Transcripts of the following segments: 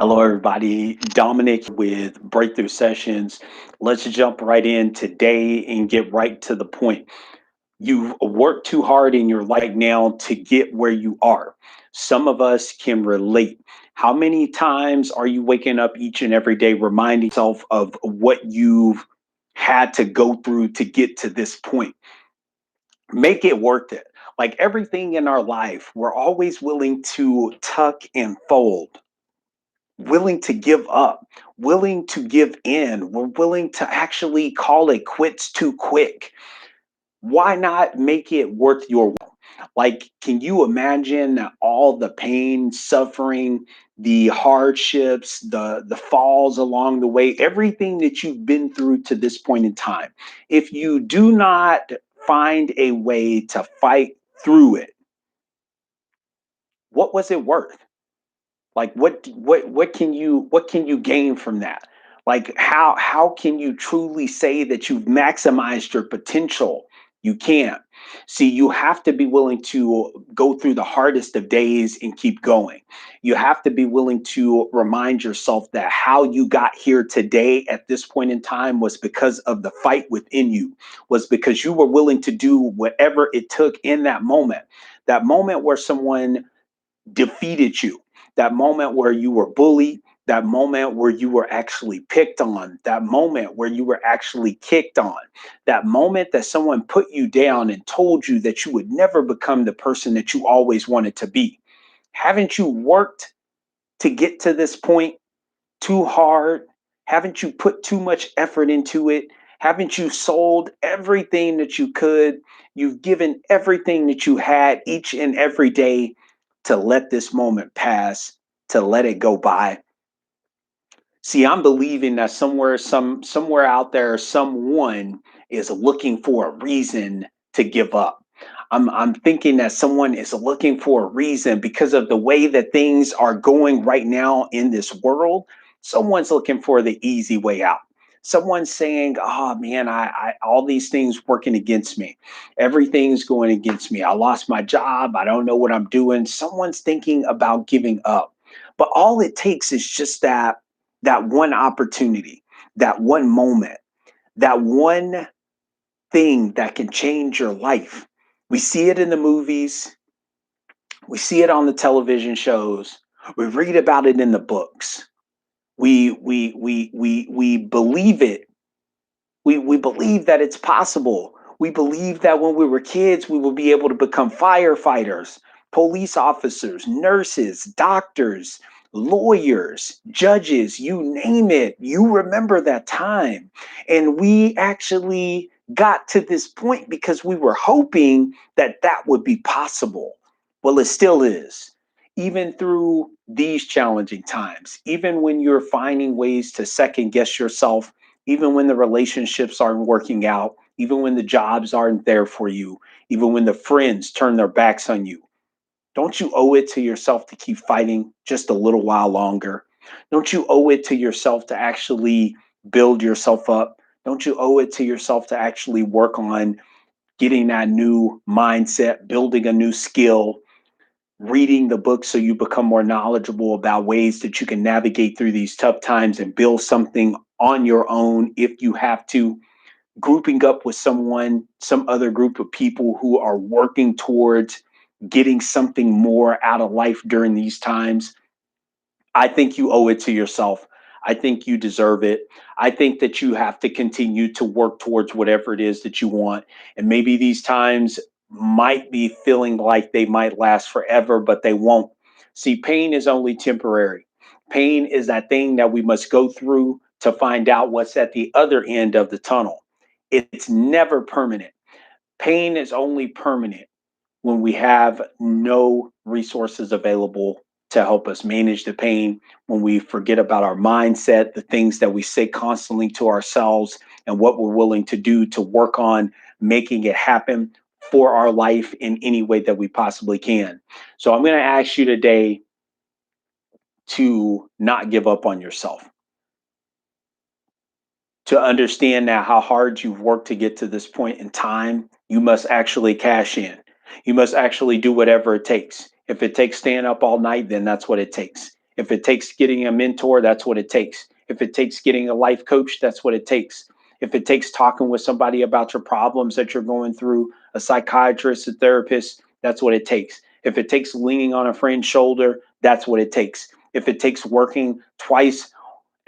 Hello, everybody. Dominic with Breakthrough Sessions. Let's jump right in today and get right to the point. You've worked too hard in your life now to get where you are. Some of us can relate. How many times are you waking up each and every day reminding yourself of what you've had to go through to get to this point? Make it worth it. Like everything in our life, we're always willing to tuck and fold, willing to give up, willing to give in. We're willing to actually call it quits too quick. Why not make it worth your while? Like, can you imagine all the pain, suffering, the hardships, the falls along the way, everything that you've been through to this point in time? If you do not find a way to fight through it, what was it worth? Like what can you gain from that? Like how can you truly say that you've maximized your potential? You can't. See, you have to be willing to go through the hardest of days and keep going. You have to be willing to remind yourself that how you got here today at this point in time was because of the fight within you, was because you were willing to do whatever it took in that moment where someone defeated you, that moment where you were bullied, that moment where you were actually picked on, that moment where you were actually kicked on, that moment that someone put you down and told you that you would never become the person that you always wanted to be. Haven't you worked to get to this point too hard? Haven't you put too much effort into it? Haven't you sold everything that you could? You've given everything that you had each and every day to let this moment pass, to let it go by. See, I'm believing that somewhere out there, someone is looking for a reason to give up. I'm thinking that someone is looking for a reason because of the way that things are going right now in this world. Someone's looking for the easy way out. Someone's saying, "Oh man, I all these things working against me. Everything's going against me. I lost my job. I don't know what I'm doing." Someone's thinking about giving up. But all it takes is just that one opportunity, that one moment, that one thing that can change your life. We see it in the movies, we see it on the television shows, we read about it in the books. We believe it. We believe that it's possible. We believe that when we were kids, we will be able to become firefighters, police officers, nurses, doctors, lawyers, judges, you name it. You remember that time. And we actually got to this point because we were hoping that that would be possible. Well, it still is. Even through these challenging times, even when you're finding ways to second guess yourself, even when the relationships aren't working out, even when the jobs aren't there for you, even when the friends turn their backs on you, don't you owe it to yourself to keep fighting just a little while longer? Don't you owe it to yourself to actually build yourself up? Don't you owe it to yourself to actually work on getting that new mindset, building a new skill, reading the book so you become more knowledgeable about ways that you can navigate through these tough times and build something on your own if you have to, grouping up with someone, some other group of people who are working towards getting something more out of life during these times. I think you owe it to yourself. I think you deserve it. I think that you have to continue to work towards whatever it is that you want. And maybe these times might be feeling like they might last forever, but they won't. See, pain is only temporary. Pain is that thing that we must go through to find out what's at the other end of the tunnel. It's never permanent. Pain is only permanent when we have no resources available to help us manage the pain, when we forget about our mindset, the things that we say constantly to ourselves, and what we're willing to do to work on making it happen for our life in any way that we possibly can. So I'm going to ask you today to not give up on yourself, to understand that how hard you've worked to get to this point in time, you must actually cash in. You must actually do whatever it takes. If it takes staying up all night, then that's what it takes. If it takes getting a mentor, that's what it takes. If it takes getting a life coach, that's what it takes. If it takes talking with somebody about your problems that you're going through, a psychiatrist, a therapist, that's what it takes. If it takes leaning on a friend's shoulder, that's what it takes. If it takes working twice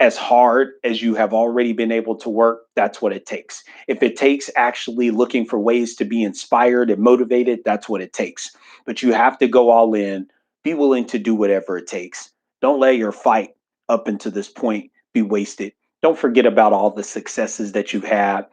as hard as you have already been able to work, that's what it takes. If it takes actually looking for ways to be inspired and motivated, that's what it takes. But you have to go all in, be willing to do whatever it takes. Don't let your fight up until this point be wasted. Don't forget about all the successes that you've had,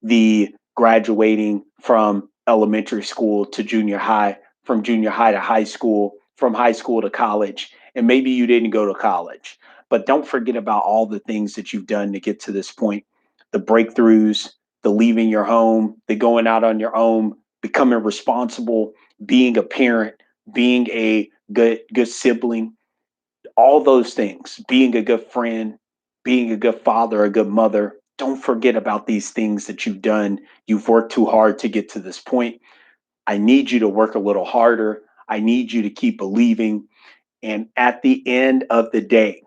the graduating from elementary school to junior high, from junior high to high school, from high school to college, and maybe you didn't go to college. But don't forget about all the things that you've done to get to this point, the breakthroughs, the leaving your home, the going out on your own, becoming responsible, being a parent, being a good sibling, all those things, being a good friend, being a good father, a good mother. Don't forget about these things that you've done. You've worked too hard to get to this point. I need you to work a little harder. I need you to keep believing. And at the end of the day,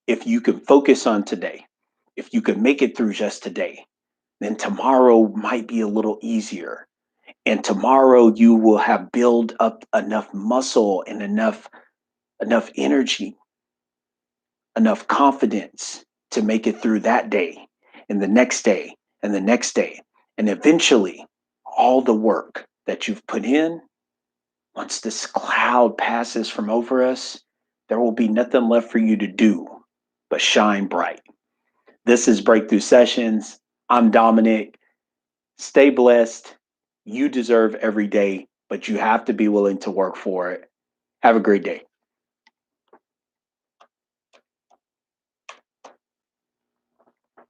if you can focus on today, if you can make it through just today, then tomorrow might be a little easier. And tomorrow you will have built up enough muscle and enough energy, enough confidence to make it through that day and the next day and the next day. And eventually all the work that you've put in, once this cloud passes from over us, there will be nothing left for you to do but shine bright. This is Breakthrough Sessions. I'm Dominic. Stay blessed. You deserve every day, but you have to be willing to work for it. Have a great day.